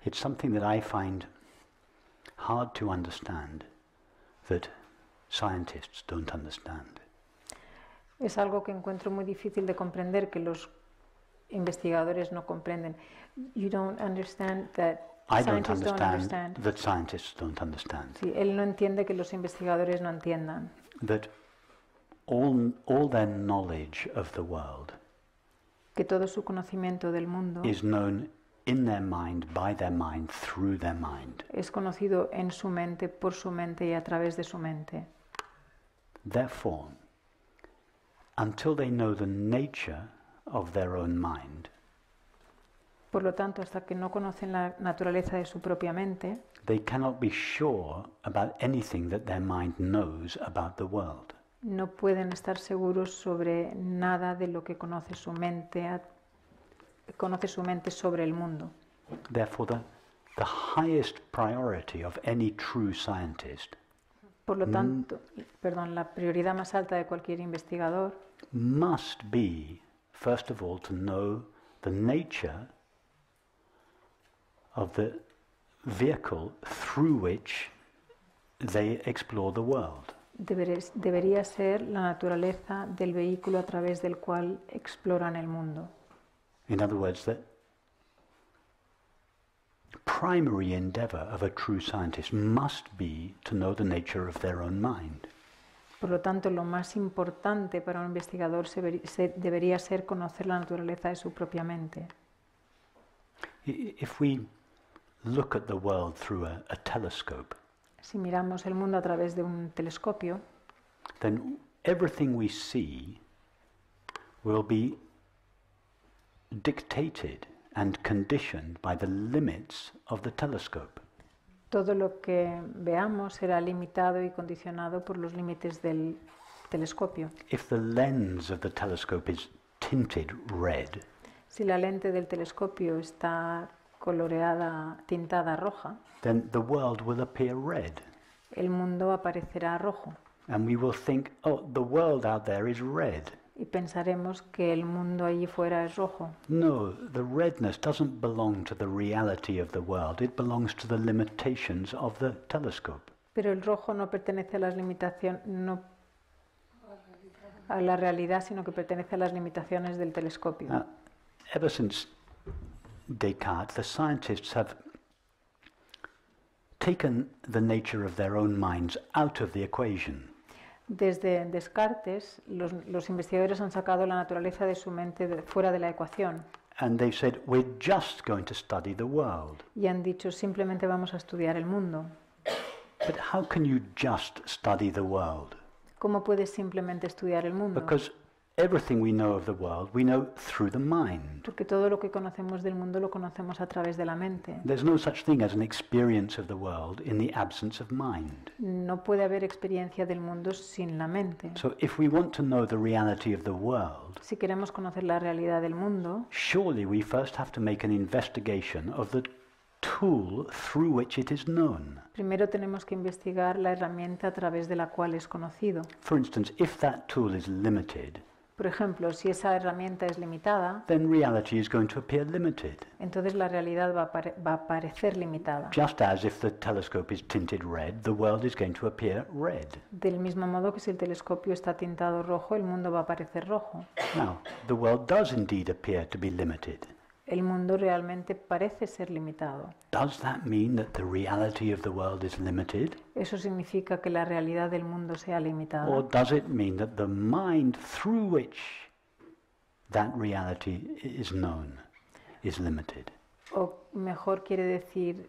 It's something that I find hard to understand, that scientists don't understand. Es algo que encuentro muy difícil de comprender, que los investigadores no comprenden. You don't understand that I don't scientists don't understand understand. that scientists don't understand. Sí, él no entiende que los investigadores no entiendan. That all their knowledge of the world Que todo su conocimiento del mundo is known in their mind, by their mind, through their mind. es conocido en su mente, por su mente y a través de su mente. Therefore, until they know the nature of their own mind, Por lo tanto, hasta que no conocen la naturaleza de su propia mente, they cannot be sure about anything that their mind knows about the world. no pueden estar seguros sobre nada de lo que conoce su mente sobre el mundo. Therefore, the highest priority of any true scientist Por lo tanto, la prioridad más alta de cualquier investigador must be, first of all, to know the nature of the vehicle through which they explore the world. debería ser la naturaleza del vehículo a través del cual exploran el mundo. In other words, the primary endeavor of a true scientist must be to know the nature of their own mind. Por lo tanto, lo más importante para un investigador debería ser conocer la naturaleza de su propia mente. If we look at the world through a telescope, Si miramos el mundo a través de un telescopio, then everything we see will be dictated and conditioned by the limits of the telescope. todo lo que veamos será limitado y condicionado por los límites del telescopio. If the lens of the telescope is tinted red, Si la lente del telescopio está coloreada, tintada roja, then the world will appear red. el mundo aparecerá rojo. And we will think, oh, the world out there is red. Y pensaremos que el mundo allí fuera es rojo. No, the redness doesn't belong to the reality of the world. It belongs to the limitations of the telescope. Pero el rojo no pertenece a las limitaciones, no a la realidad, sino que pertenece a las limitaciones del telescopio. Now, ever since Descartes, the scientists have taken the nature of their own minds out of the equation. Desde Descartes, los investigadores han sacado la naturaleza de su mente fuera de la ecuación And they've said, we're just going to study the world. y han dicho simplemente vamos a estudiar el mundo. But how can you just study the world? ¿Cómo puedes simplemente estudiar el mundo? Because everything we know of the world, we know through the mind. Porque todo lo que conocemos del mundo lo conocemos a través de la mente. There's no such thing as an experience of the world in the absence of mind. No puede haber experiencia del mundo sin la mente. So if we want to know the reality of the world, Si queremos conocer la realidad del mundo, surely we first have to make an investigation of the tool through which it is known. primero tenemos que investigar la herramienta a través de la cual es conocido. For instance, if that tool is limited, Por ejemplo, si esa herramienta es limitada, then reality is going to appear limited. entonces la realidad va a parecer limitada. Just as if the telescope is tinted red, the world is going to appear red. Del mismo modo que si el telescopio está tintado rojo, el mundo va a parecer rojo. Now, the world does indeed appear to be limited. El mundo realmente parece ser limitado. Does that mean that the reality of the world is limited? ¿Eso significa que la realidad del mundo sea limitada? Or does it mean that the mind through which that reality is known is limited? O mejor quiere decir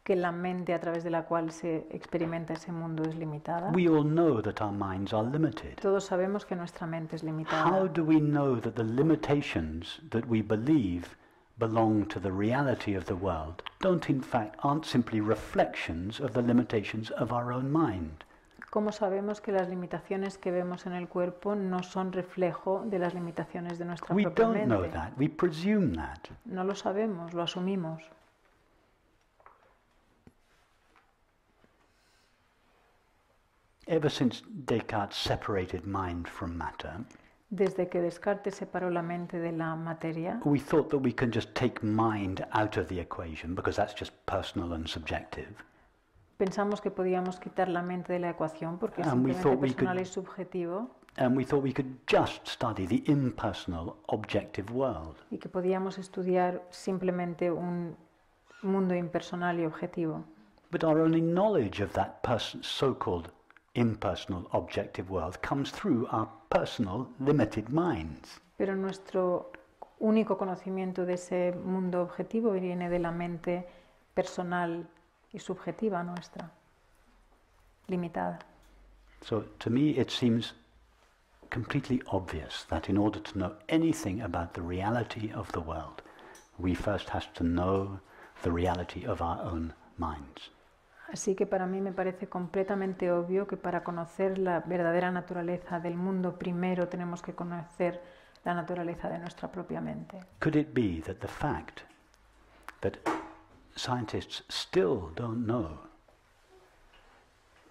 que la mente a través de la cual se experimenta ese mundo es limitada. We all know that our minds are limited. Todos sabemos que nuestra mente es How limitada. do we know that the limitations that we believe belong to the reality of the world aren't simply reflections of the limitations of our own mind? ¿Cómo sabemos que las limitaciones que vemos en el cuerpo no son reflejo de las limitaciones de nuestra We propia don't know mente? that. We presume that. No lo sabemos, lo asumimos. Ever since Descartes separated mind from matter, Desde que Descartes separó la mente de la materia, we thought that we can just take mind out of the equation because that's just personal and subjective. pensamos que podíamos quitar la mente de la ecuación porque es And we simplemente thought we personal could- y subjetivo, And we thought we could just study the impersonal, objective world. y que podíamos estudiar simplemente un mundo impersonal y objetivo. But our only knowledge of that so-called impersonal, objective world comes through our personal, limited minds. Pero nuestro único conocimiento de ese mundo objetivo viene de la mente personal y subjetiva nuestra, limitada. So to me it seems completely obvious that in order to know anything about the reality of the world, we first have to know the reality of our own minds. Así que para mí me parece completamente obvio que para conocer la verdadera naturaleza del mundo, primero tenemos que conocer la naturaleza de nuestra propia mente. Could it be that the fact that scientists still don't know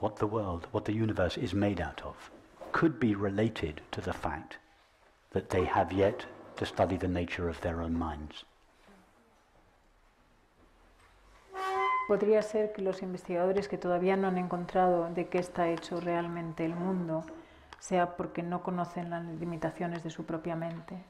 what the world, what the universe is made out of, could be related to the fact that they have yet to study the nature of their own minds? Podría ser que los investigadores que todavía no han encontrado de qué está hecho realmente el mundo sea porque no conocen las limitaciones de su propia mente.